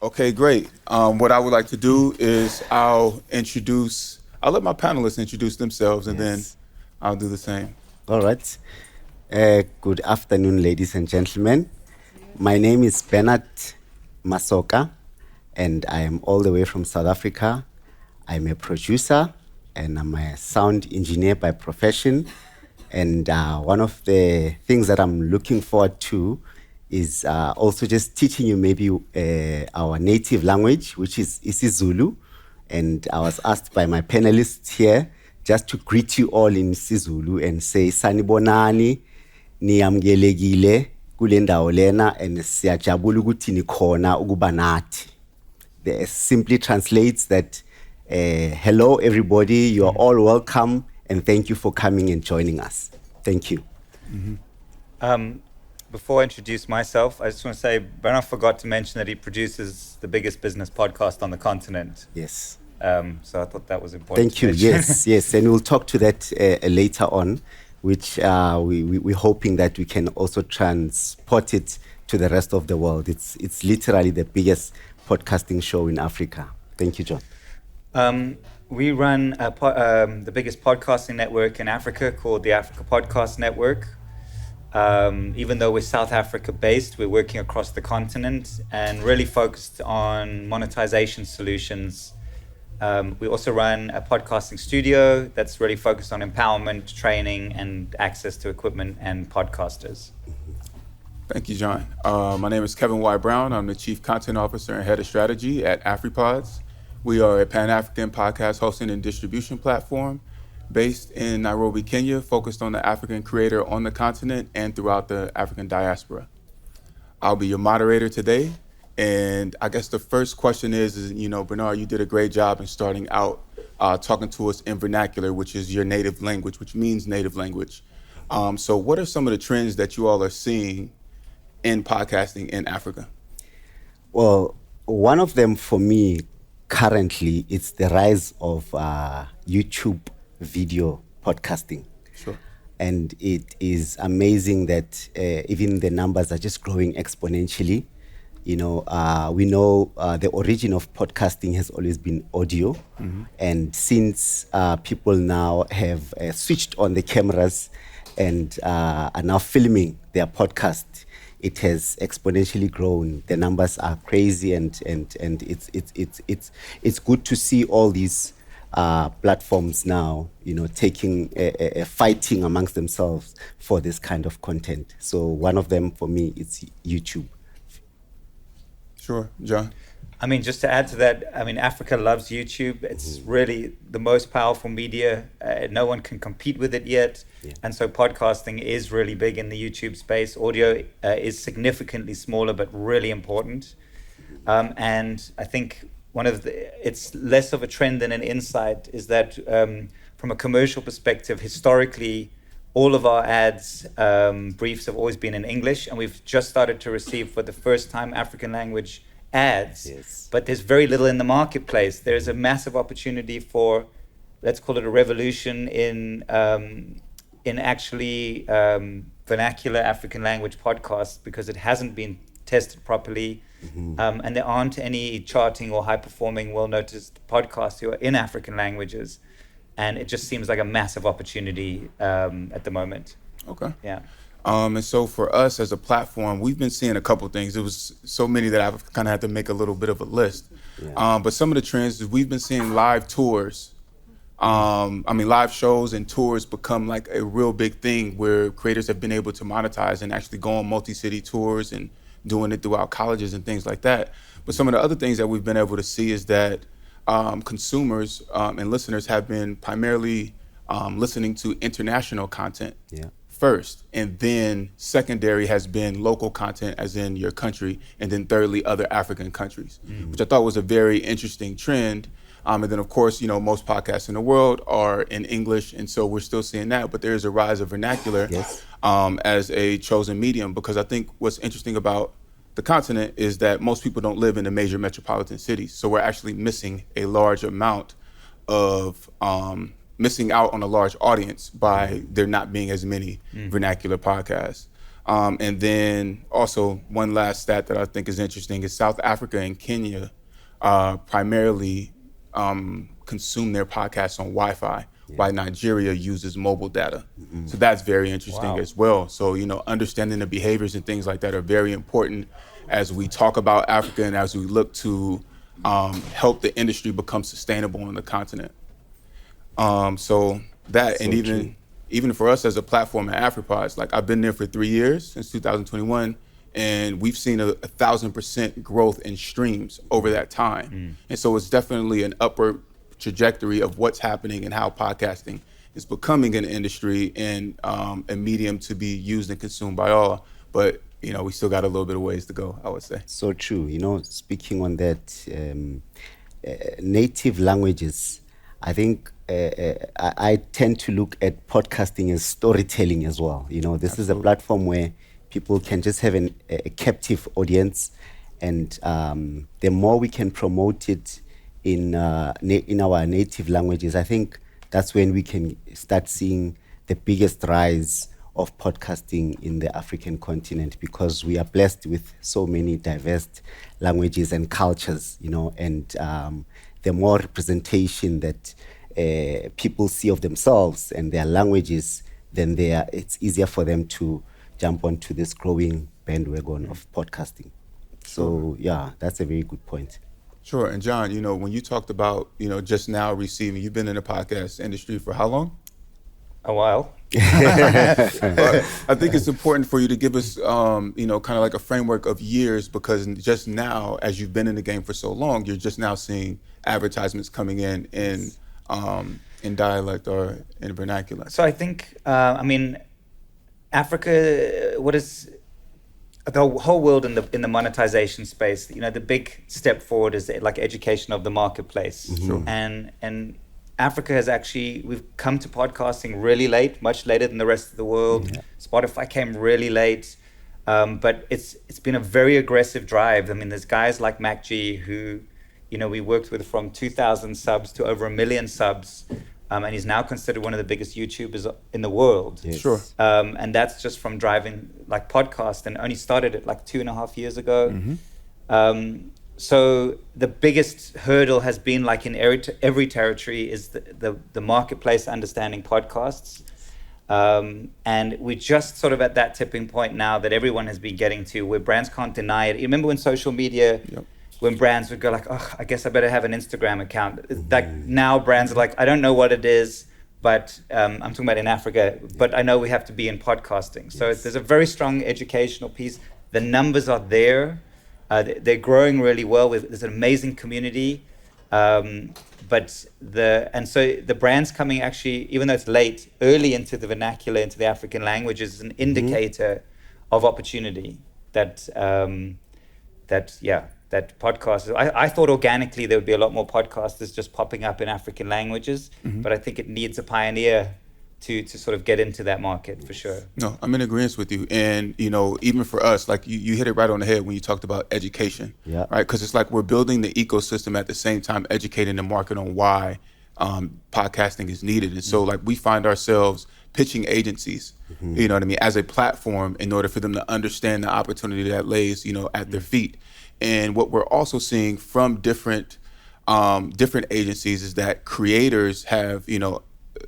Okay, great. What I would like to do is I'll let my panelists introduce themselves and then Yes. I'll do the same. All right. Good afternoon, ladies and gentlemen. My name is Bernard Masoka, and I am all the way from South Africa. I'm a producer and I'm a sound engineer by profession. And one of the things that I'm looking forward to is also just teaching you maybe our native language, which is isiZulu. And I was asked by my panelists here just to greet you all in isiZulu and say sanibonani, niyamgelekile kule ndawo lena and siyajabula ukuthi nikhona ukuba nathi. This simply translates that hello everybody, you are all welcome and thank you for coming and joining us. Thank you. Before I introduce myself, I just want to say Bernard forgot to mention that he produces the biggest business podcast on the continent. Yes. So I thought that was important. Thank you. Yes, yes. And we'll talk to that later on, which we're hoping that we can also transport it to the rest of the world. It's literally the biggest podcasting show in Africa. Thank you, John. We run the biggest podcasting network in Africa called the Africa Podcast Network. Even though we're South Africa based, we're working across the continent and really focused on monetization solutions. We also run a podcasting studio that's really focused on empowerment, training, and access to equipment and podcasters. Thank you, John. My name is Kevin Y. Brown. I'm the Chief Content Officer and Head of Strategy at AfriPods. We are a Pan-African podcast hosting and distribution platform based in Nairobi, Kenya, focused on the African creator on the continent and throughout the African diaspora. I'll be your moderator today. And I guess the first question is, Bernard, you did a great job in starting out talking to us in vernacular, which is your native language, which means native language. So what are some of the trends that you all are seeing in podcasting in Africa? Well, one of them for me currently, it's the rise of YouTube video podcasting. Sure. And it is amazing that even the numbers are just growing exponentially. We know the origin of podcasting has always been audio. Mm-hmm. And since people now have switched on the cameras and are now filming their podcast, it has exponentially grown. The numbers are crazy, and it's good to see all these platforms now, taking fighting amongst themselves for this kind of content. So one of them for me is YouTube. Sure, John. I mean, just to add to that, Africa loves YouTube. It's really the most powerful media. No one can compete with it yet. Yeah. And so podcasting is really big in the YouTube space. Audio is significantly smaller, but really important. And I think it's less of a trend than an insight is that from a commercial perspective, historically, all of our ads briefs have always been in English, and we've just started to receive for the first time African language ads. Yes. But there's very little in the marketplace. There's a massive opportunity for, let's call it a revolution in actually vernacular African language podcasts, because it hasn't been tested properly. Mm-hmm. And there aren't any charting or high-performing, well-noticed podcasts who are in African languages. And it just seems like a massive opportunity at the moment. Okay. Yeah. And so for us as a platform, we've been seeing a couple things. It was so many that I've kind of had to make a little bit of a list. Yeah. But some of the trends is we've been seeing live tours. Live shows and tours become like a real big thing where creators have been able to monetize and actually go on multi-city tours and doing it throughout colleges and things like that. But some of the other things that we've been able to see is that consumers and listeners have been primarily listening to international content first, and then secondary has been local content, as in your country, and then thirdly, other African countries, which I thought was a very interesting trend. And then, of course, most podcasts in the world are in English, and so we're still seeing that, but there is a rise of vernacular as a chosen medium, because I think what's interesting about the continent is that most people don't live in the major metropolitan cities. So we're actually missing a large amount of, missing out on a large audience by there not being as many vernacular podcasts. And then also one last stat that I think is interesting is South Africa and Kenya primarily consume their podcasts on Wi-Fi, while Nigeria uses mobile data. So that's very interesting Wow. as well. So, understanding the behaviors and things like that are very important as we talk about Africa and as we look to help the industry become sustainable on the continent. So that, So and even for us as a platform at AfriPods, like I've been there for 3 years since 2021, and we've seen a 1,000% growth in streams over that time. And so it's definitely an upward trajectory of what's happening and how podcasting is becoming an industry and a medium to be used and consumed by all. But we still got a little bit of ways to go, I would say. So true. Speaking on that, native languages, I think I tend to look at podcasting as storytelling as well. This is a platform where people can just have a captive audience, and the more we can promote it in our native languages, I think that's when we can start seeing the biggest rise of podcasting in the African continent, because we are blessed with so many diverse languages and cultures, and the more representation that people see of themselves and their languages, then it's easier for them to jump onto this growing bandwagon of podcasting. So yeah, that's a very good point. Sure. And John, when you talked about, just now receiving, you've been in the podcast industry for how long? A while. But I think it's important for you to give us, kind of like a framework of years, because just now, as you've been in the game for so long, you're just now seeing advertisements coming in dialect or in vernacular. So I think, Africa, what is the whole world in the monetization space? The big step forward is like education of the marketplace. Sure. And Africa we've come to podcasting really late, much later than the rest of the world. Yeah. Spotify came really late, but it's been a very aggressive drive. There's guys like Mac G who, we worked with from 2,000 subs to over 1 million subs, and he's now considered one of the biggest YouTubers in the world. Yes. Sure. And that's just from driving like podcast, and only started it like 2.5 years ago. So the biggest hurdle has been, like in every territory, is the marketplace understanding podcasts. And we're just sort of at that tipping point now that everyone has been getting to, where brands can't deny it. You remember when social media, when brands would go like, oh, I guess I better have an Instagram account. Like now brands are like, I don't know what it is, but I'm talking about in Africa, but I know we have to be in podcasting. So there's a very strong educational piece. The numbers are there. They're growing really well. There's an amazing community. So the brands coming actually, even though it's late, early into the vernacular, into the African languages, is an indicator of opportunity that podcasters, I thought organically there would be a lot more podcasters just popping up in African languages, but I think it needs a pioneer to sort of get into that market for sure. No, I'm in agreement with you. And, even for us, like you hit it right on the head when you talked about education, Yeah. right? Because it's like we're building the ecosystem at the same time, educating the market on why podcasting is needed. And so like we find ourselves pitching agencies, you know what I mean, as a platform in order for them to understand the opportunity that lays, at their feet. And what we're also seeing from different agencies is that creators have,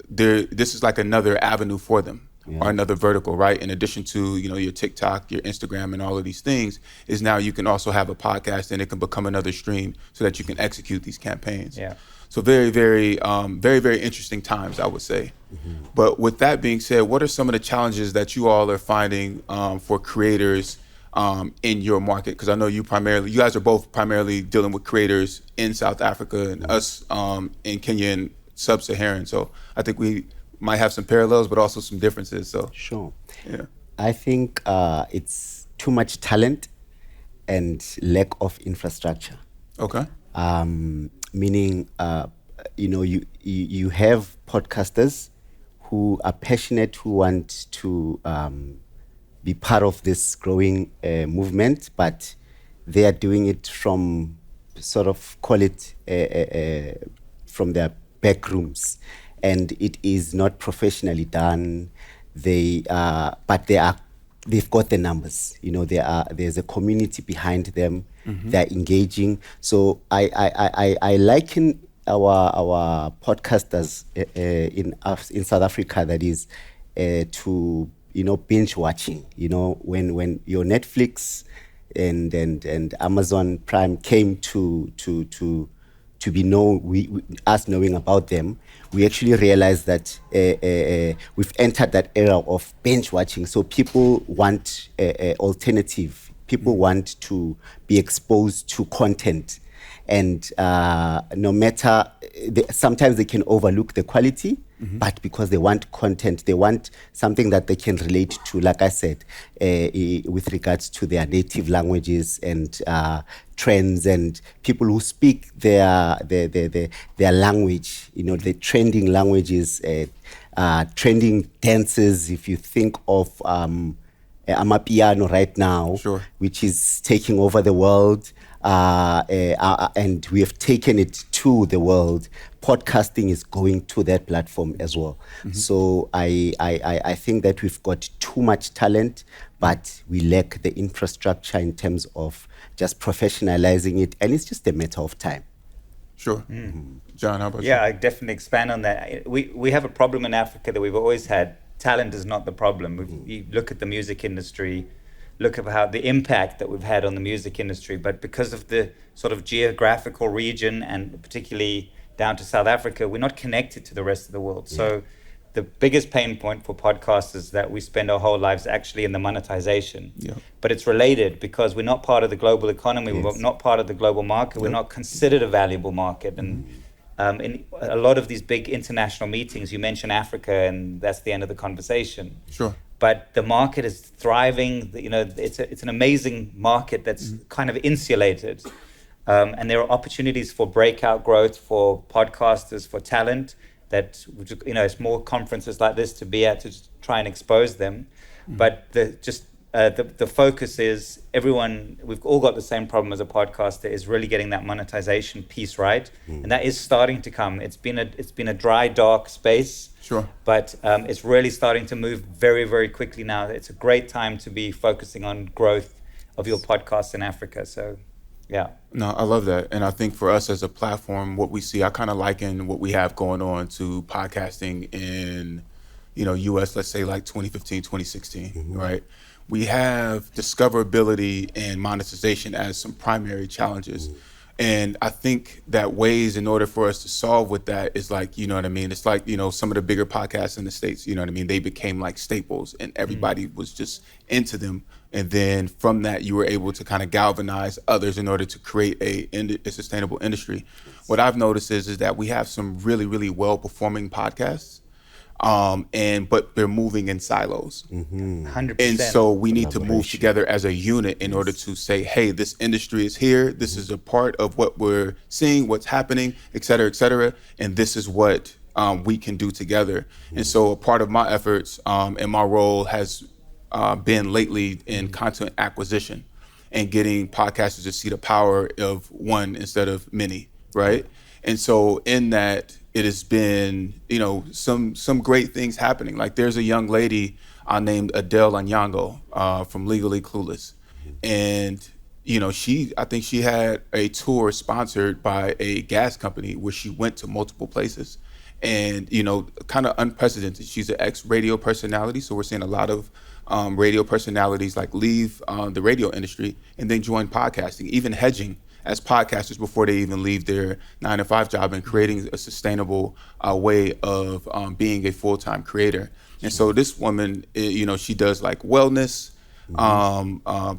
this is like another avenue for them, or another vertical, right? In addition to, your TikTok, your Instagram, and all of these things, is now you can also have a podcast, and it can become another stream so that you can execute these campaigns. Yeah. So very, very, very, very interesting times, I would say. But with that being said, what are some of the challenges that you all are finding for creators in your market? Because I know you guys are both primarily dealing with creators in South Africa, and us in Kenya and Sub-Saharan. So I think we might have some parallels, but also some differences. So Sure. yeah. I think it's too much talent and lack of infrastructure. Okay. Meaning, you have podcasters who are passionate, who want to be part of this growing movement, but they are doing it from sort of from their back rooms, and it is not professionally done. But they are they've got the numbers. You know, there's a community behind them. They're engaging. So I liken our podcasters in South Africa, that is, to, you know, binge watching. You know, when your Netflix and Amazon Prime came to be known, us knowing about them, we actually realized that we've entered that era of binge watching. So people want alternative. People want to be exposed to content, and no matter, sometimes they can overlook the quality, but because they want content, they want something that they can relate to, like I said, with regards to their native languages and trends, and people who speak their language, you know, the trending languages, trending dances. If you think of Amapiano right now, Sure. which is taking over the world, and we have taken it to the world. Podcasting is going to that platform as well. So I think that we've got too much talent, but we lack the infrastructure in terms of just professionalizing it, and it's just a matter of time. Sure. John, how about Yeah, you? I definitely expand on that. We have a problem in Africa that we've always had. Talent is not the problem. You look at the music industry, look at how the impact that we've had on the music industry, but because of the sort of geographical region, and particularly down to South Africa, we're not connected to the rest of the world. So the biggest pain point for podcasters is that we spend our whole lives actually in the monetization. Yeah. But it's related, because we're not part of the global economy, we're not part of the global market, we're not considered a valuable market. And in a lot of these big international meetings, you mention Africa, and that's the end of the conversation. Sure. But the market is thriving. You know, it's an amazing market that's kind of insulated, and there are opportunities for breakout growth for podcasters, for talent. That, you know, it's more conferences like this to be at to just try and expose them. But the focus is everyone. We've all got the same problem as a podcaster, is really getting that monetization piece right, and that is starting to come. It's been a dry, dark space. Sure. But it's really starting to move very, very quickly now. It's a great time to be focusing on growth of your podcast in Africa. So, yeah. No, I love that. And I think for us as a platform, what we see, I kind of liken what we have going on to podcasting in, you know, US, let's say like 2015, 2016, right? We have discoverability and monetization as some primary challenges. And I think that ways in order for us to solve with that is like, you know what I mean? It's like, you know, some of the bigger podcasts in the States, you know what I mean? They became like staples, and everybody was just into them. And then from that, you were able to kind of galvanize others in order to create a sustainable industry. What I've noticed is that we have some really, really well-performing podcasts, but they're moving in silos. 100%. And so we need to move together as a unit in order to say, hey, this industry is here. This is a part of what we're seeing, what's happening, et cetera, and this is what we can do together. And so a part of my efforts and my role has been lately in content acquisition and getting podcasters to see the power of one instead of many, right? And so in that, it has been, you know, some great things happening. Like there's a young lady named Adele Anyango from Legally Clueless. And, you know, I think she had a tour sponsored by a gas company where she went to multiple places. And, you know, kind of unprecedented. She's an ex-radio personality, so we're seeing a lot of radio personalities like leave the radio industry and then join podcasting, even hedging as podcasters before they even leave their 9-to-5 job, and creating a sustainable way of being a full-time creator. And so this woman, you know, she does like wellness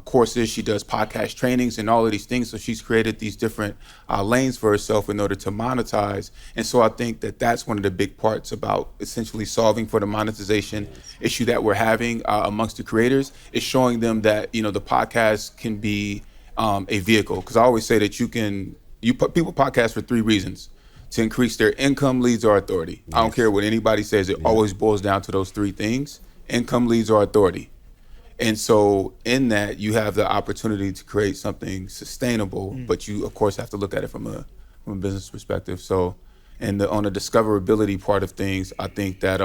courses, she does podcast trainings and all of these things. So she's created these different lanes for herself in order to monetize. And so I think that that's one of the big parts about essentially solving for the monetization issue that we're having amongst the creators, is showing them that, you know, the podcast can be a vehicle. Because I always say that people podcast for 3 reasons: to increase their income, leads, or authority. I don't care what anybody says, it always boils down to those 3 things: income, leads, or authority. And so in that, you have the opportunity to create something sustainable, but you of course have to look at it from a business perspective. So, and on the discoverability part of things, I think that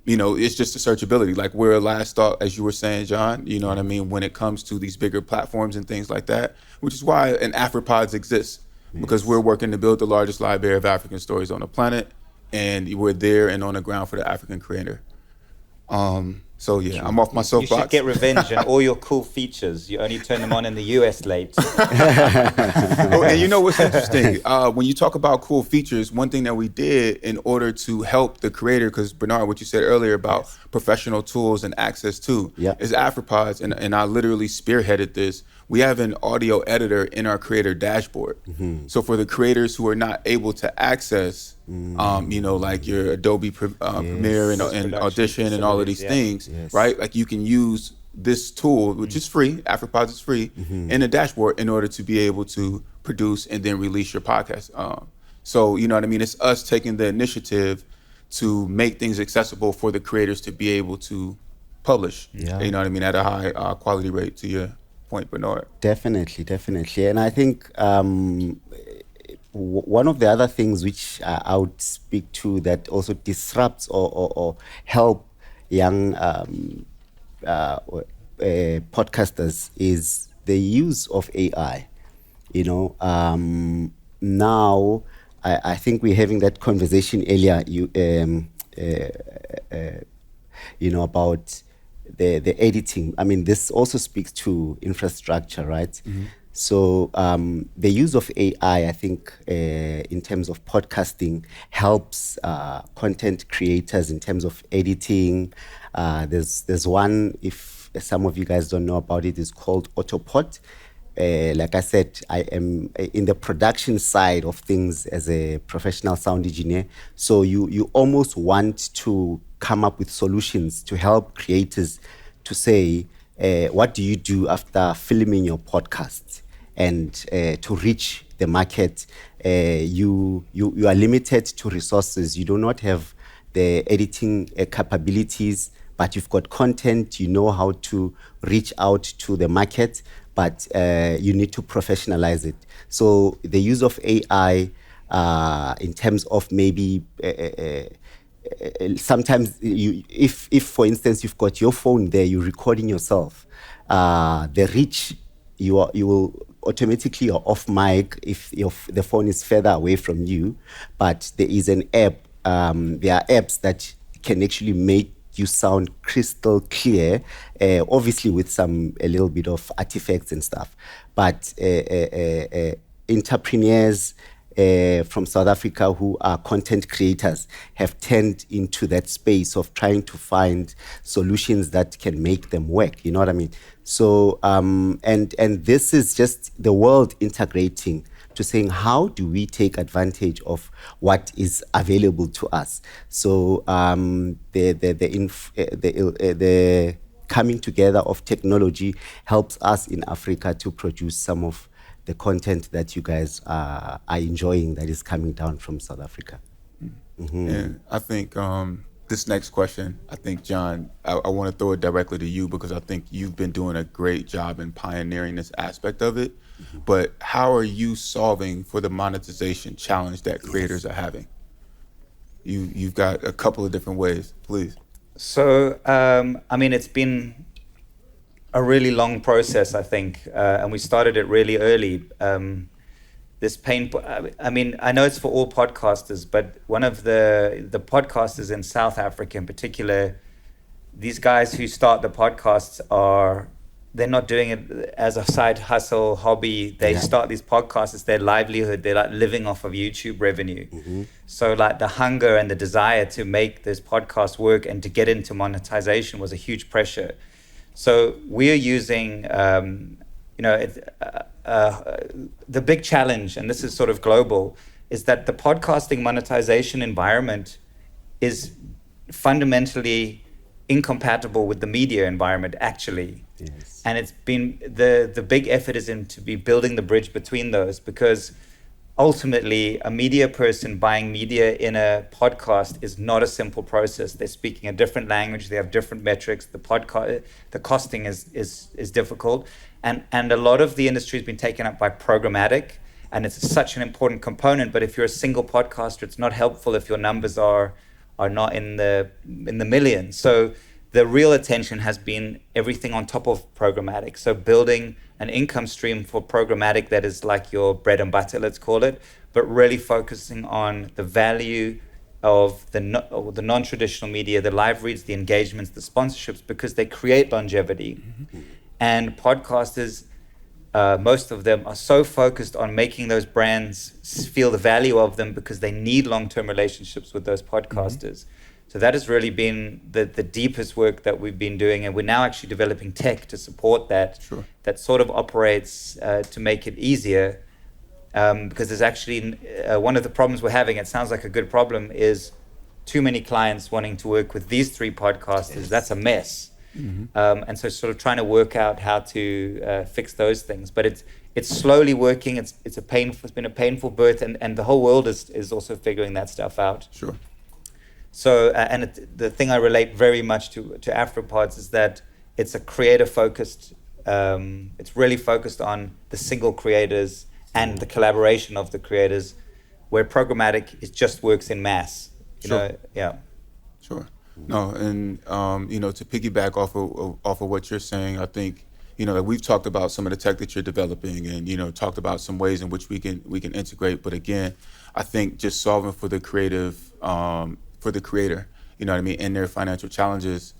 it's just the searchability. Like we're a last thought, as you were saying, John, you know what I mean, when it comes to these bigger platforms and things like that, which is why an AfriPods exists, because we're working to build the largest library of African stories on the planet, and we're there and on the ground for the African creator. So yeah, I'm off my You soapbox. should get revenge on all your cool features. You only turn them on in the US late. Oh, and you know what's interesting? When you talk about cool features, one thing that we did in order to help the creator, because Bernard, what you said earlier about professional tools and access to, is AfriPods, and I literally spearheaded this. We have an audio editor in our creator dashboard. So for the creators who are not able to access, like your Adobe Premiere and Audition and all of these things, right? Like you can use this tool, which is free, AfriPods is free, in a dashboard in order to be able to produce and then release your podcast. So, you know what I mean? It's us taking the initiative to make things accessible for the creators to be able to publish, you know what I mean, at a high quality rate, to your point, Bernard. Definitely. And I think one of the other things which I would speak to that also disrupts or help young podcasters is the use of AI. Now I think we're having that conversation earlier. About the editing. I mean, this also speaks to infrastructure, right? So the use of AI, I think, in terms of podcasting, helps content creators in terms of editing. There's one, if some of you guys don't know about it, it's called Autopod. Like I said, I am in the production side of things as a professional sound engineer. So you almost want to come up with solutions to help creators to say, what do you do after filming your podcast? And to reach the market, you are limited to resources. You do not have the editing capabilities, but you've got content, you know how to reach out to the market, but you need to professionalize it. So the use of AI in terms of maybe sometimes if for instance you've got your phone there, you're recording yourself, the reach you will automatically are off mic if the phone is further away from you. But there is an app. There are apps that can actually make you sound crystal clear, obviously with a little bit of artifacts and stuff. But entrepreneurs from South Africa who are content creators have turned into that space of trying to find solutions that can make them work. You know what I mean? So, and this is just the world integrating to saying, how do we take advantage of what is available to us? So the coming together of technology helps us in Africa to produce some of the content that you guys are enjoying that is coming down from South Africa. And I think this next question, I think, John, I want to throw it directly to you because I think you've been doing a great job in pioneering this aspect of it. But how are you solving for the monetization challenge that creators are having? You've got a couple of different ways, please. So, I mean, it's been a really long process, I think, and we started it really early. This pain, I mean, I know it's for all podcasters, but one of the podcasters in South Africa in particular, these guys who start the podcasts they're not doing it as a side hustle, hobby. They start these podcasts as their livelihood. They're like living off of YouTube revenue. So like the hunger and the desire to make this podcast work and to get into monetization was a huge pressure. So we're using, the big challenge, and this is sort of global, is that the podcasting monetization environment is fundamentally incompatible with the media environment, actually. Yes. And it's been the big effort is to be building the bridge between those, because ultimately a media person buying media in a podcast is not a simple process. They're speaking a different language, they have different metrics, the costing is difficult, and a lot of the industry has been taken up by programmatic, and it's such an important component. But if you're a single podcaster, it's not helpful if your numbers are are not in the millions. So the real attention has been everything on top of programmatic. So building an income stream for programmatic that is like your bread and butter, let's call it, but really focusing on the value of the non-traditional media, the live reads, the engagements, the sponsorships, because they create longevity. And podcasters, most of them are so focused on making those brands feel the value of them because they need long-term relationships with those podcasters. So that has really been the deepest work that we've been doing, and we're now actually developing tech to support that. Sure. That sort of operates to make it easier. Because there's actually one of the problems we're having, it sounds like a good problem, is too many clients wanting to work with these three podcasters. Yes. That's a mess. And so sort of trying to work out how to fix those things. But it's slowly working. It's been a painful birth, and the whole world is also figuring that stuff out. Sure. So, the thing I relate very much to Afropods is that it's a creator-focused, it's really focused on the single creators and the collaboration of the creators, where programmatic just works in mass. You know, yeah. Sure. No, and to piggyback off of what you're saying, I think that we've talked about some of the tech that you're developing, and talked about some ways in which we can integrate. But again, I think just solving for the creative, for the creator, and their financial challenges,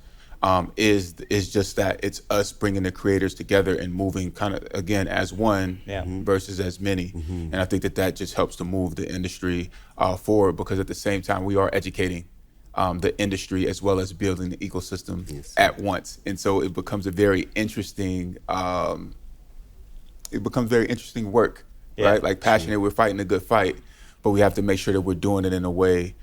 is just that. It's us bringing the creators together and moving kind of again as one versus as many. And I think that just helps to move the industry forward, because at the same time we are educating the industry as well as building the ecosystem at once. And so it becomes a very interesting work, right? Like passionate, we're fighting a good fight, but we have to make sure that we're doing it in a way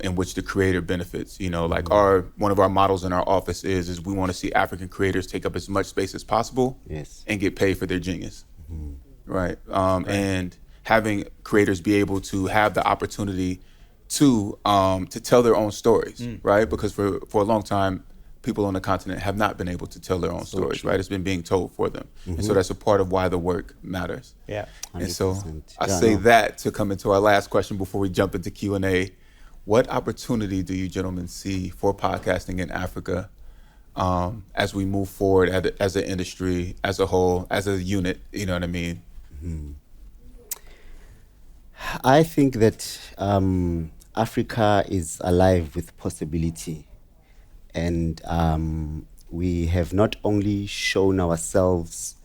in which the creator benefits. Like one of our models in our office is we want to see African creators take up as much space as possible and get paid for their genius, right? And having creators be able to have the opportunity to tell their own stories, right? Because for a long time, people on the continent have not been able to tell their own stories, right? It's been being told for them. And so that's a part of why the work matters. Yeah. 100%. And so I say that to come into our last question before we jump into Q&A. What opportunity do you gentlemen see for podcasting in Africa as we move forward as an industry, as a whole, as a unit, you know what I mean? I think that Africa is alive with possibility. And we have not only shown ourselves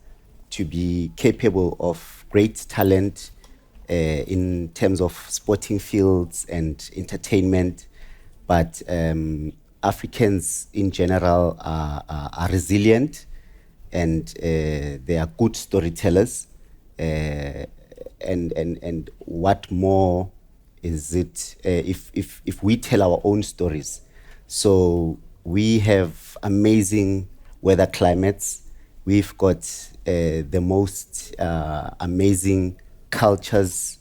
to be capable of great talent in terms of sporting fields and entertainment, but Africans in general are resilient, and they are good storytellers. And what more is it if we tell our own stories? So we have amazing weather climates. We've got the most amazing cultures,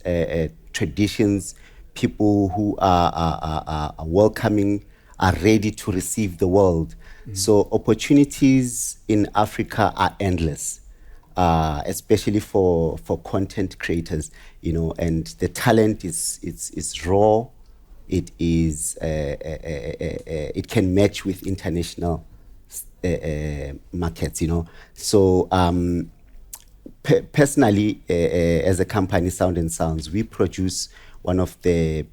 traditions, people who are welcoming, are ready to receive the world. So opportunities in Africa are endless, especially for content creators, and the talent is raw. It is it can match with international markets, So personally, as a company, Sound and Sounds, we produce one of the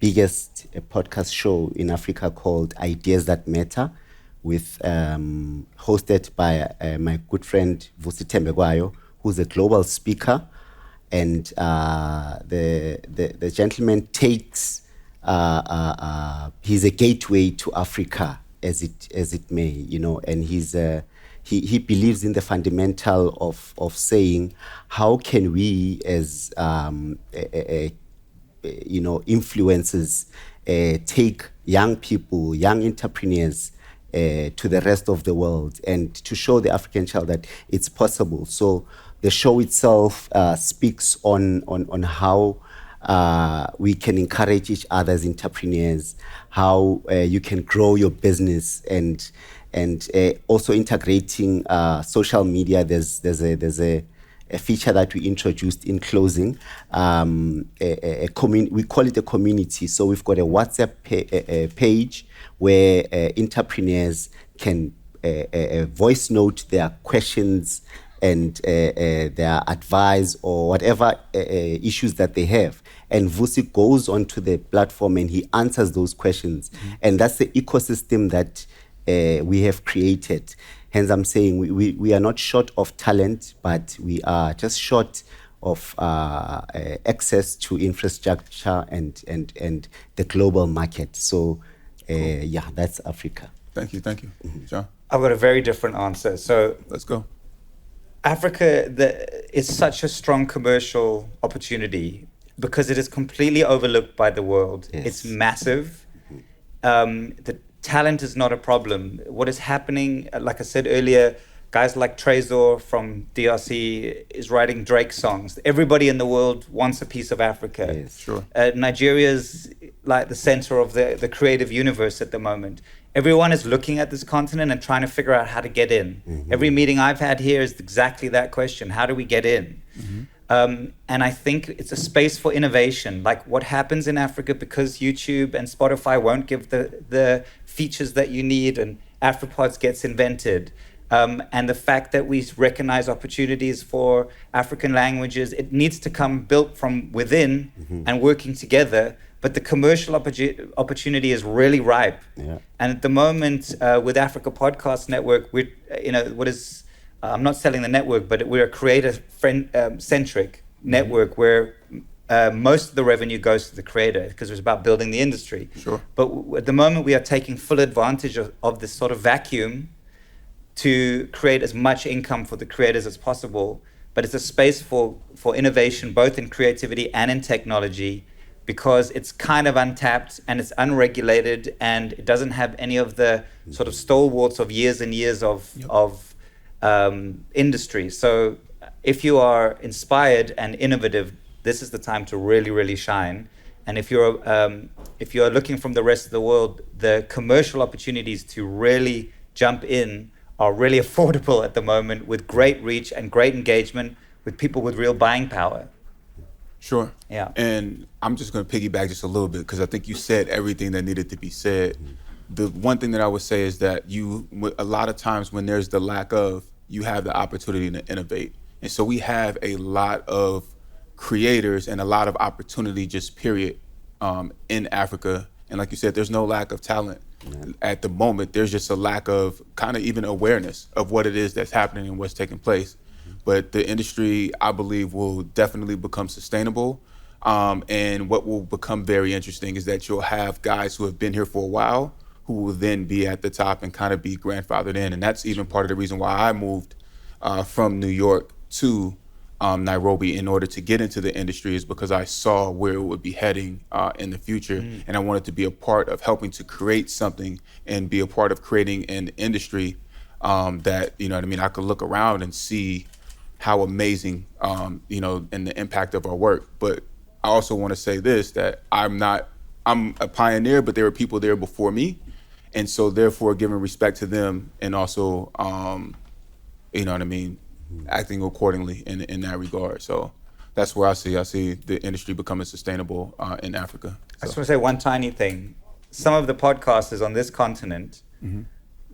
biggest podcast show in Africa called Ideas That Matter, with hosted by my good friend Vusi Tembegwayo, who's a global speaker. And the gentleman takes he's a gateway to Africa, as it may, and he believes in the fundamental of saying, how can we as influencers take young people, young entrepreneurs to the rest of the world, and to show the African child that it's possible. So the show itself speaks on how we can encourage each other as entrepreneurs, how you can grow your business, and also integrating social media. There's a a feature that we introduced in closing. We call it a community. So we've got a WhatsApp page where entrepreneurs can voice note their questions and their advice or whatever issues that they have. And Vusi goes onto the platform and he answers those questions. And that's the ecosystem that we have created. Hence, I'm saying we are not short of talent, but we are just short of access to infrastructure and the global market. So, yeah, that's Africa. Thank you. John? I've got a very different answer. So Let's go. Africa is such a strong commercial opportunity because it is completely overlooked by the world. Yes. It's massive. The talent is not a problem. What is happening, like I said earlier, guys like Trezor from DRC is writing Drake songs. Everybody in the world wants a piece of Africa. Yes. Sure. Nigeria's like the center of the creative universe at the moment. Everyone is looking at this continent and trying to figure out how to get in. Every meeting I've had here is exactly that question. How do we get in? And I think it's a space for innovation. Like what happens in Africa, because YouTube and Spotify won't give the features that you need, and Afropods gets invented. And the fact that we recognize opportunities for African languages, it needs to come built from within and working together. But the commercial opportunity is really ripe. Yeah. And at the moment, with Africa Podcast Network, I'm not selling the network, but we're a creator-centric network where most of the revenue goes to the creator because it's about building the industry. Sure. But at the moment, we are taking full advantage of this sort of vacuum to create as much income for the creators as possible. But it's a space for innovation, both in creativity and in technology, because it's kind of untapped and it's unregulated and it doesn't have any of the sort of stalwarts of years and years of industry. So if you are inspired and innovative, this is the time to really, really shine. And if you're looking from the rest of the world, the commercial opportunities to really jump in are really affordable at the moment, with great reach and great engagement with people with real buying power. Sure. Yeah. And I'm just going to piggyback just a little bit because I think you said everything that needed to be said. The one thing that I would say is that a lot of times when there's the lack of, you have the opportunity to innovate. And so we have a lot of creators and a lot of opportunity, just period, in Africa. And like you said, there's no lack of talent. At the moment, there's just a lack of kind of even awareness of what it is that's happening and what's taking place. But the industry, I believe, will definitely become sustainable. And what will become very interesting is that you'll have guys who have been here for a while who will then be at the top and kind of be grandfathered in. And that's even part of the reason why I moved from New York to Nairobi in order to get into the industry, is because I saw where it would be heading in the future. And I wanted to be a part of helping to create something and be a part of creating an industry that, you know what I mean, I could look around and see how amazing, and the impact of our work. But I also want to say this, that I'm a pioneer, but there were people there before me. And so therefore giving respect to them and also, acting accordingly in that regard. So that's where I see the industry becoming sustainable in Africa. I just want to say one tiny thing. Some of the podcasters on this continent,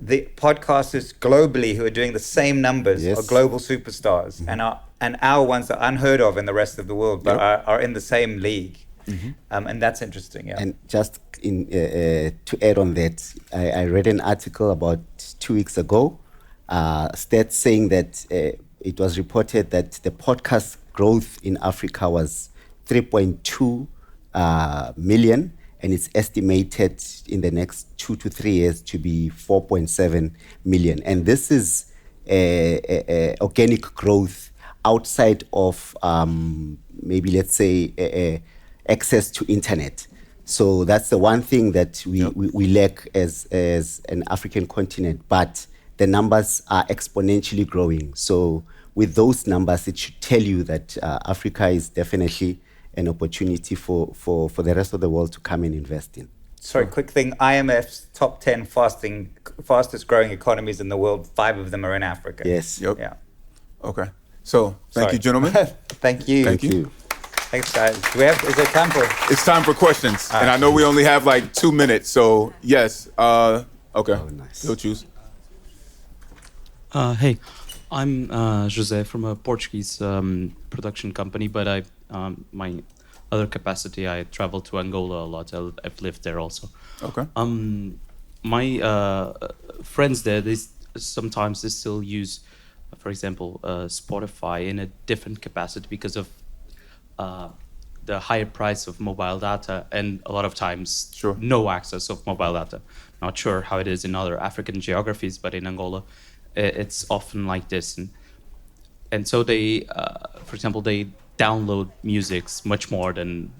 the podcasters globally who are doing the same numbers are global superstars, and our ones are unheard of in the rest of the world, but are in the same league. And that's interesting. Yeah. And just to add on that, I read an article about 2 weeks ago, stats saying that it was reported that the podcast growth in Africa was 3.2 million, and it's estimated in the next 2 to 3 years to be 4.7 million. And this is organic growth outside of maybe, let's say, access to internet. So that's the one thing that we lack as an African continent, but the numbers are exponentially growing. So with those numbers, it should tell you that Africa is definitely an opportunity for the rest of the world to come and invest in. Sorry, quick thing. IMF's top 10 fastest growing economies in the world, 5 of them are in Africa. Yes. Yep. Yeah. Okay. So thank Sorry. you, gentlemen. Thank you. Thank you. Thanks, guys. Is there time for? It's time for questions, and I know we only have like 2 minutes. So yes, okay. Oh, nice. You'll choose. Hey, I'm Jose from a Portuguese production company, but my other capacity, I travel to Angola a lot. I've lived there also. Okay. My friends there, sometimes they still use, for example, Spotify in a different capacity because of the higher price of mobile data, and a lot of times Sure. no access of mobile data. Not sure how it is in other African geographies, but in Angola, it's often like this. And so they, for example, they download musics much more than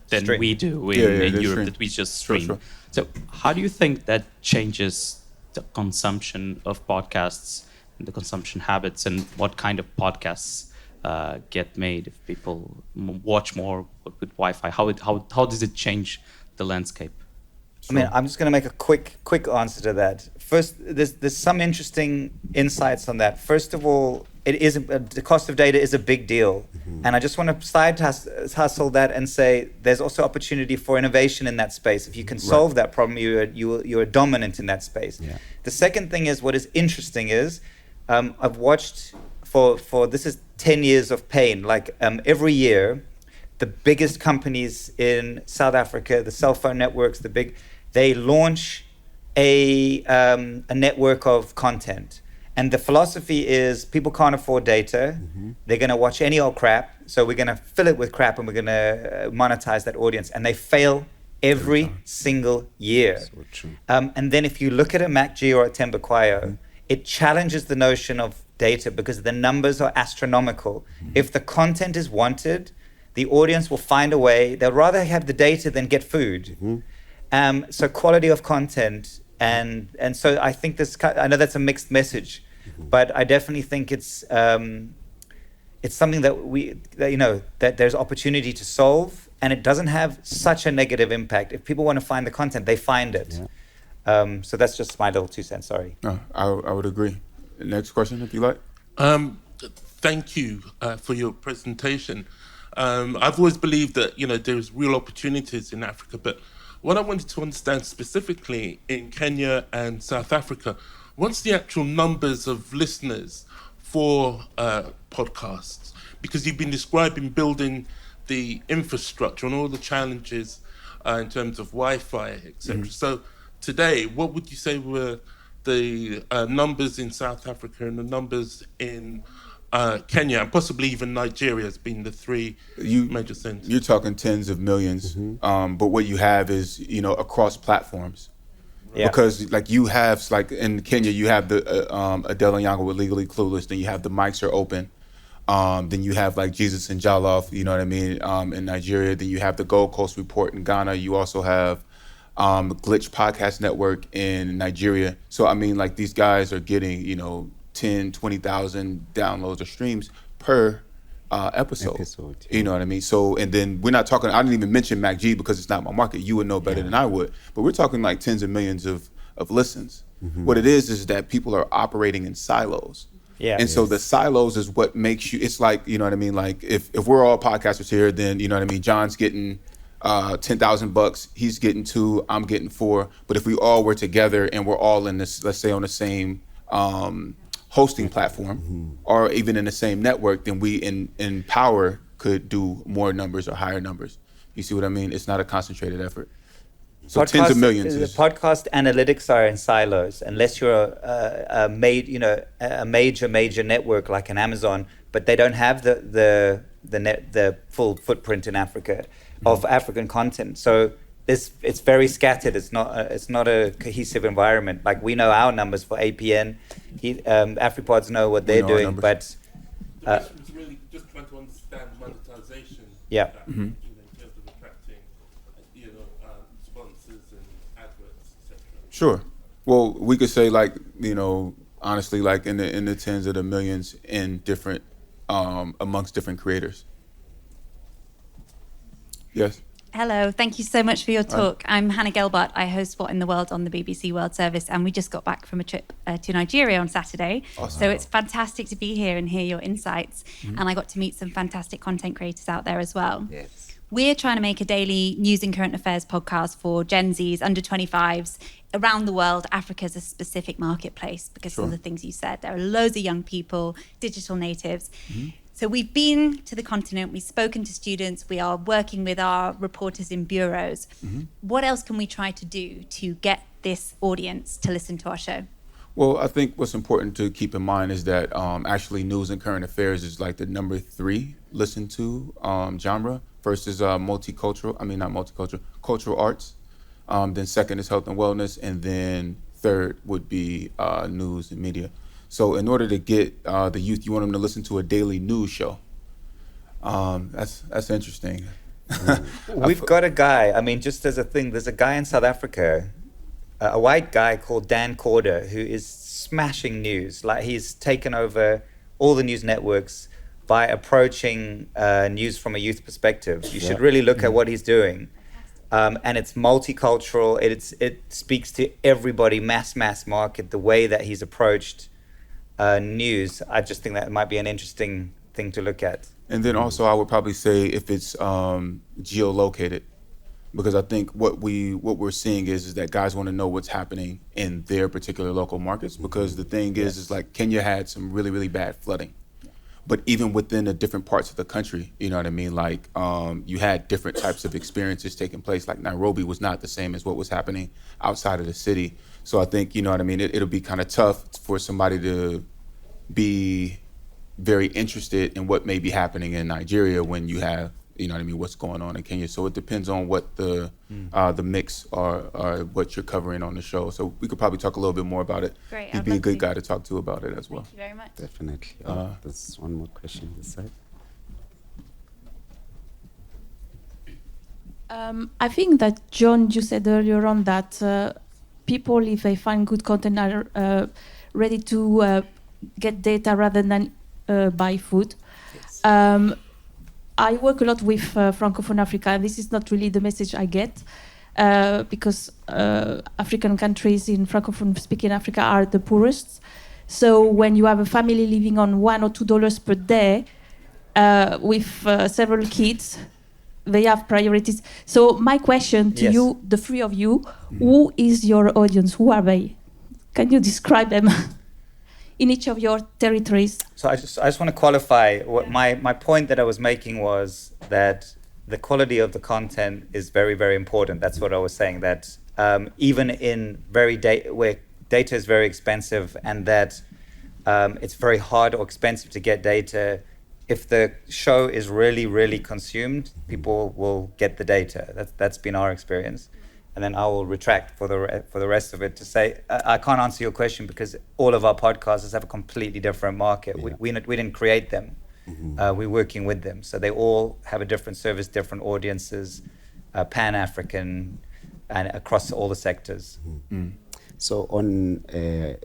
Stream. we do Yeah, in they Europe, stream. that we just Sure, stream. sure. So how do you think that changes the consumption of podcasts and the consumption habits, and what kind of podcasts get made if people watch more with Wi-Fi? How does it change the landscape? I mean, I'm just going to make a quick answer to that. First, there's some interesting insights on that. First of all, the cost of data is a big deal, and I just want to side hustle that and say there's also opportunity for innovation in that space. If you can solve that problem, you're dominant in that space. Yeah. The second thing is, what is interesting is, I've watched for this is 10 years of pain. Like every year, the biggest companies in South Africa, the cell phone networks, they launch a network of content. And the philosophy is people can't afford data. They're going to watch any old crap. So we're going to fill it with crap and we're going to monetize that audience. And they fail every single year. So true. And then if you look at a MacG or a Tembakwayo, it challenges the notion of data because the numbers are astronomical. If the content is wanted, the audience will find a way. They'll rather have the data than get food. So quality of content, and so I think I know that's a mixed message, but I definitely think it's something that there's opportunity to solve, and it doesn't have such a negative impact. If people want to find the content, they find it. Yeah. So that's just my little 2 cents. Sorry. No, I would agree. Next question, if you like. Thank you for your presentation. I've always believed that there's real opportunities in Africa, but what I wanted to understand specifically in Kenya and South Africa, what's the actual numbers of listeners for podcasts? Because you've been describing building the infrastructure and all the challenges in terms of Wi-Fi, etc. So today, what would you say were the numbers in South Africa and the numbers in Kenya, and possibly even Nigeria has been the 3 major centers? You're talking tens of millions, but what you have is across platforms. Yeah. Because like you have, like in Kenya, you have the Adele Onyango with Legally Clueless, then you have the Mics Are Open, then you have like Jesus and Jollof, you know what I mean, in Nigeria, then you have the Gold Coast Report in Ghana, you also have Glitch Podcast Network in Nigeria. So I mean, like these guys are getting 10, 20,000 downloads or streams per episode. You know what I mean? So, and then we're not talking, I didn't even mention MacG because it's not my market. You would know better than I would. But we're talking like tens of millions of listens. What it is that people are operating in silos. Yeah. And so the silos is what makes you, it's like, you know what I mean? Like if we're all podcasters here, then, you know what I mean? John's getting $10,000, he's getting 2, I'm getting 4. But if we all were together and we're all in this, let's say on the same hosting platform or even in the same network, then we in power could do more numbers or higher numbers. You see what I mean? It's not a concentrated effort. So tens of millions. The podcast analytics are in silos, unless you're a major network like an Amazon, but they don't have the full footprint in Africa of African content. So it's very scattered. It's not a cohesive environment. Like we know our numbers for APN, AfriPods know what they're doing, but the question is really just trying to understand monetization. Yeah. In terms of attracting, sponsors and adverts, etc. Sure. Well, we could say like, honestly, like in the tens of the millions in different, amongst different creators. Yes. Hello, thank you so much for your talk. I'm Hannah Gelbart. I host What in the World on the BBC World Service, and we just got back from a trip to Nigeria on Saturday. Awesome. So it's fantastic to be here and hear your insights. And I got to meet some fantastic content creators out there as well. Yes. We're trying to make a daily news and current affairs podcast for Gen Zs, under 25s, around the world. Africa's a specific marketplace because of the things you said. There are loads of young people, digital natives. So we've been to the continent, we've spoken to students, we are working with our reporters in bureaus. What else can we try to do to get this audience to listen to our show? Well, I think what's important to keep in mind is that actually news and current affairs is like the number 3 listened to genre. First is cultural arts. Then second is health and wellness. And then third would be news and media. So in order to get the youth, you want them to listen to a daily news show. That's interesting. We've got a guy, I mean, just as a thing, there's a guy in South Africa, a white guy called Dan Corder, who is smashing news. Like, he's taken over all the news networks by approaching news from a youth perspective. You should really look at what he's doing. And it's multicultural. It speaks to everybody, mass market, the way that he's approached news. I just think that might be an interesting thing to look at. And then also I would probably say if it's geolocated, because I think what we're seeing is that guys want to know what's happening in their particular local markets, because the thing is like Kenya had some really, really bad flooding. But even within the different parts of the country, you know what I mean? Like you had different types of experiences taking place. Like Nairobi was not the same as what was happening outside of the city. So I think, you know what I mean, it'll be kind of tough for somebody to be very interested in what may be happening in Nigeria when you have, you know what I mean, what's going on in Kenya. So it depends on what the mix or what you're covering on the show. So we could probably talk a little bit more about it. Great, He'd I'd be a love good to. guy to talk to about it as well. Thank you very much. Definitely. There's one more question this side. I think that, John, you said earlier on that people, if they find good content, are ready to get data rather than buy food. Yes. I work a lot with Francophone Africa, and this is not really the message I get, because African countries in Francophone-speaking Africa are the poorest. So when you have a family living on $1 or $2 per day with several kids, they have priorities. So my question to you, the three of you, who is your audience? Who are they? Can you describe them in each of your territories? So I just want to qualify what my point that I was making was that the quality of the content is very, very important. That's what I was saying, that even in where data is very expensive, and that it's very hard or expensive to get data, if the show is really, really consumed, people will get the data. That's been our experience. And then I will retract for the rest of it to say, I can't answer your question because all of our podcasters have a completely different market. Yeah. We didn't create them. We're working with them. So they all have a different service, different audiences, Pan-African, and across all the sectors. So on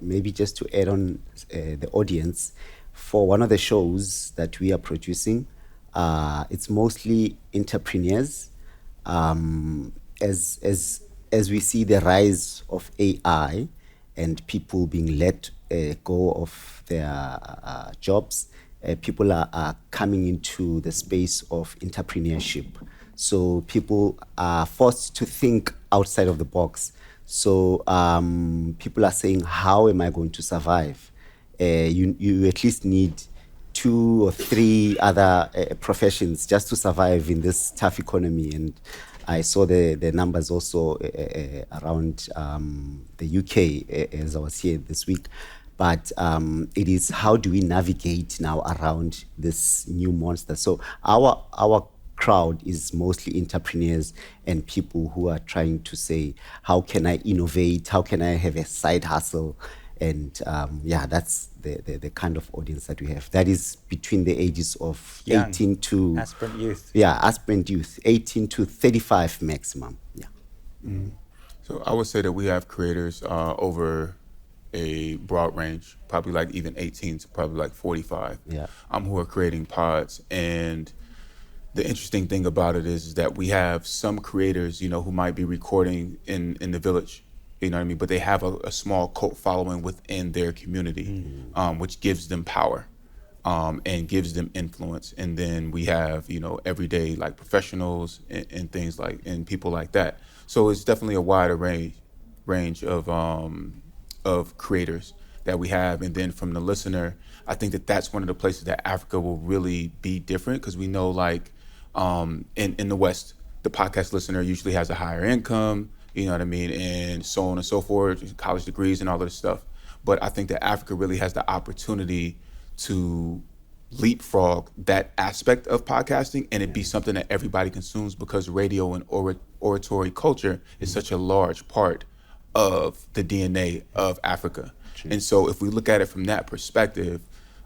maybe just to add on the audience, for one of the shows that we are producing, it's mostly entrepreneurs. As we see the rise of AI and people being let go of their jobs, people are coming into the space of entrepreneurship. So people are forced to think outside of the box. So people are saying, how am I going to survive? You at least need 2 or 3 other professions just to survive in this tough economy. And I saw the numbers also around the UK as I was here this week. But it is, how do we navigate now around this new monster? So our crowd is mostly entrepreneurs and people who are trying to say, how can I innovate? How can I have a side hustle? And that's the kind of audience that we have. That is between the ages of Young, 18 to... aspirant youth. Yeah, aspirant youth, 18 to 35 maximum. Yeah. So I would say that we have creators over a broad range, probably like even 18 to probably like 45, Yeah. who are creating pods. And the interesting thing about it is that we have some creators, you know, who might be recording in the village, you know what I mean? But they have a small cult following within their community, which gives them power and gives them influence. And then we have, you know, everyday like professionals and things like, and people like that. So it's definitely a wider range of creators that we have. And then from the listener, I think that that's one of the places that Africa will really be different, because we know like in the West, the podcast listener usually has a higher income, you know what I mean, and so on and so forth, college degrees and all of this stuff. But I think that Africa really has the opportunity to leapfrog that aspect of podcasting and it be something that everybody consumes, because radio and oratory culture is such a large part of the DNA of Africa. And so if we look at it from that perspective,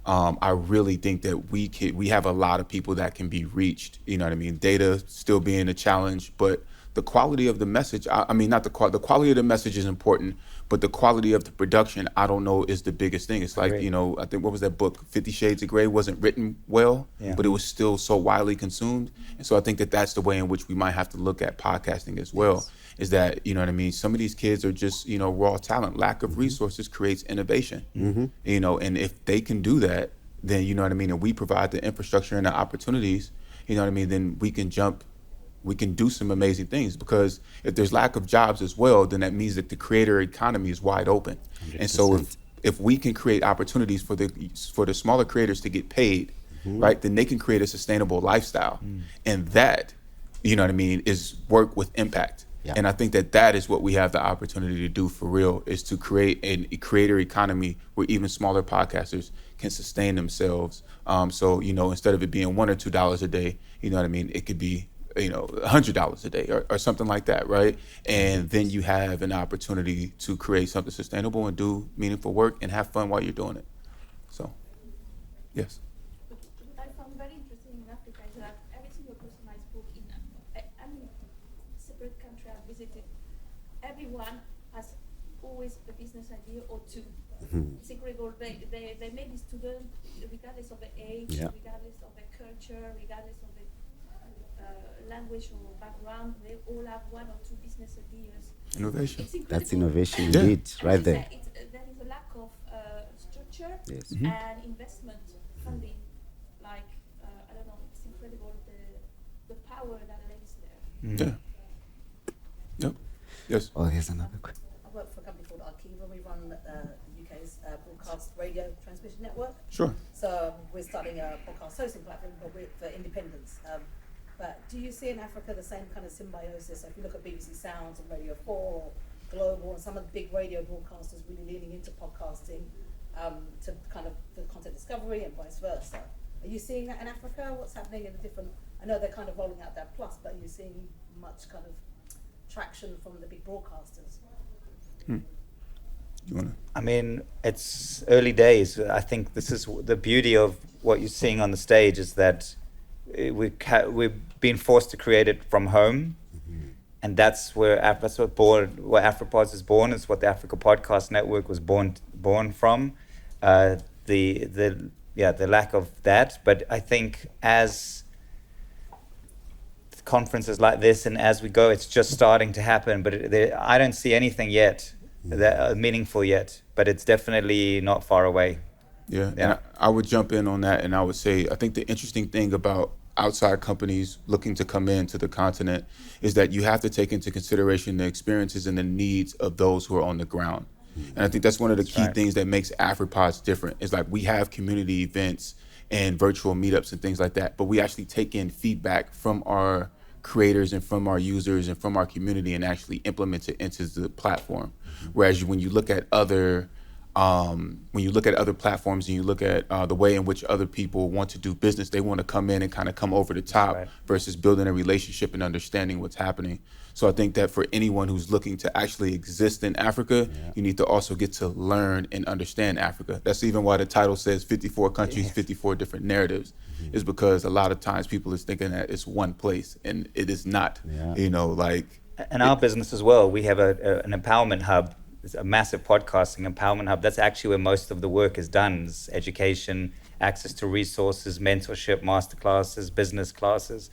I really think that we have a lot of people that can be reached, you know what I mean? Data still being a challenge, but the quality of the message, I mean, not the quality of the message is important, but the quality of the production, I don't know, is the biggest thing. It's like, you know, I think, what was that book, 50 Shades of Grey, wasn't written well, but it was still so widely consumed. And so I think that that's the way in which we might have to look at podcasting as well, is that, you know what I mean, some of these kids are just, you know, raw talent. Lack of resources creates innovation, you know, and if they can do that, then, you know what I mean, and we provide the infrastructure and the opportunities, you know what I mean, then we can do some amazing things. Because if there's lack of jobs as well, then that means that the creator economy is wide open. 100%. And so if we can create opportunities for the smaller creators to get paid, right, then they can create a sustainable lifestyle. And that, you know what I mean, is work with impact. Yeah. And I think that that is what we have the opportunity to do for real, is to create a creator economy where even smaller podcasters can sustain themselves. So, you know, instead of it being $1 or $2 a day, you know what I mean, it could be, you know, $100 a day or something like that, right? And then you have an opportunity to create something sustainable and do meaningful work and have fun while you're doing it. So, yes. What I found very interesting in Africa is that every single person I spoke in any separate country I've visited, everyone has always a business idea or two. It's incredible. They may be students, regardless of the age, regardless of the culture, regardless of the language or background, they all have one or two business ideas. Innovation. That's innovation indeed, right there. There is a lack of structure Yes. and investment funding. Like, I don't know, it's incredible the power that lays there. Yeah. Yep. Yes. Oh, here's another question. I work for a company called Arkiva. We run UK's broadcast radio transmission network. Sure. So we're starting a podcast hosting platform, but we're for independence. But do you see in Africa the same kind of symbiosis? So if you look at BBC Sounds and Radio 4 or Global, and some of the big radio broadcasters really leaning into podcasting to kind of the content discovery and vice versa. Are you seeing that in Africa? What's happening in the different, I know they're kind of rolling out that plus, but are you seeing much kind of traction from the big broadcasters? You wanna? I mean, it's early days. I think this is the beauty of what you're seeing on the stage, is that we've been forced to create it from home, and that's where AfroPods is born. Is what the Africa Podcast Network was born from. The lack of that, but I think as conferences like this and as we go, it's just starting to happen. But I don't see anything yet that meaningful yet, but it's definitely not far away. Yeah. And I would jump in on that, and I would say I think the interesting thing about outside companies looking to come into the continent is that you have to take into consideration the experiences and the needs of those who are on the ground. And I think that's one of the key things that makes AfroPods different. Is like we have community events and virtual meetups and things like that, but we actually take in feedback from our creators and from our users and from our community and actually implement it into the platform. Whereas when you look at other platforms and you look at the way in which other people want to do business, they want to come in and kind of come over the top versus building a relationship and understanding what's happening. So I think that for anyone who's looking to actually exist in Africa, you need to also get to learn and understand Africa. That's even why the title says 54 countries, 54 different narratives, is because a lot of times people is thinking that it's one place, and it is not, you know, like. And our business as well, we have an empowerment hub There's a massive podcasting empowerment hub. That's actually where most of the work is done: is education, access to resources, mentorship, masterclasses, business classes.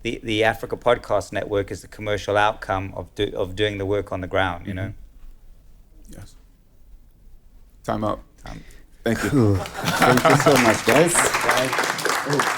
The Africa Podcast Network is the commercial outcome of doing the work on the ground. You know. Yes. Time out. Thank you. Thank you so much, guys.